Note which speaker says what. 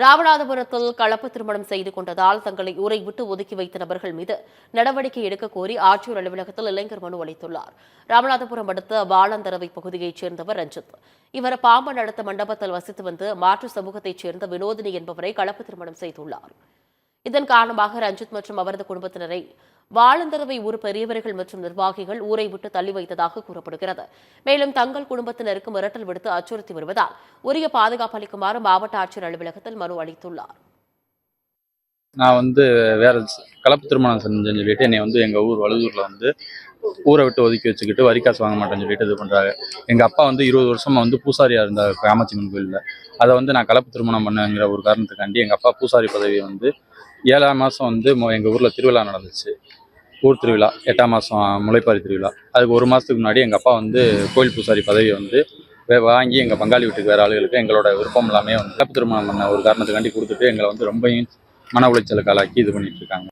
Speaker 1: ராமநாதபுரத்தில் கலப்பு திருமணம் செய்து கொண்டதால் தங்களை ஊரை விட்டு ஒதுக்கி வைத்த நபர்கள் மீது நடவடிக்கை எடுக்க கோரி ஆட்சியர் அலுவலகத்தில் இளைஞர் மனு அளித்துள்ளார். ராமநாதபுரம் அடுத்த வாழந்தரவை பகுதியைச் சேர்ந்தவர் ரஞ்சித். இவர் பாம்பன் அடுத்த மண்டபத்தில் வசித்து வந்து மாற்று சமூகத்தைச் சேர்ந்த வினோதினி என்பவரை கலப்பு திருமணம் செய்துள்ளார். இதன் காரணமாக ரஞ்சித் மற்றும் அவரது குடும்பத்தினரை வாழந்தரவை ஊர் பெரியவர்கள் மற்றும் நிர்வாகிகள் ஊரை விட்டு தள்ளி வைத்ததாக கூறப்படுகிறது. மேலும் தங்கள் குடும்பத்தினருக்கு மிரட்டல் விடுத்து அச்சுறுத்தி வருவதால் உரிய பாதுகாப்பு அளிக்குமாறு மாவட்ட ஆட்சியர் அலுவலகத்தில் மனு அளித்துள்ளார்.
Speaker 2: நான் வேற கலப்பு திருமணம் செஞ்சேன்னு சொல்லிட்டு என்னை எங்கள் ஊர் வழுதூரில் ஊரை விட்டு ஒதுக்கி வச்சுக்கிட்டு வரி காசு வாங்க மாட்டேன்னு சொல்லிட்டு இது பண்ணுறாங்க. எங்கள் அப்பா 20 வருஷமாக பூசாரியாக இருந்தார் காமாட்சிமன் கோயிலில். அதை நான் கலப்பு திருமணம் பண்ணங்கிற ஒரு காரணத்துக்காண்டி எங்கள் அப்பா பூசாரி பதவியை 7ஆம் மாதம் எங்கள் ஊரில் திருவிழா நடந்துச்சு. ஊர் திருவிழா 8ஆம் மாதம் முளைப்பாரி திருவிழா. அதுக்கு 1 மாதத்துக்கு முன்னாடி எங்கள் அப்பா கோயில் பூசாரி பதவியை வாங்கி எங்கள் பங்காளி வீட்டுக்கு வேறு ஆளுகளுக்கு எங்களோட விருப்பம் எல்லாமே கலப்பு திருமணம் பண்ண ஒரு காரணத்துக்காண்டி கொடுத்துட்டு எங்களை ரொம்பவும் மன உளைச்சலுக்கு ஆளாக்கி இது பண்ணிட்டு இருக்காங்க.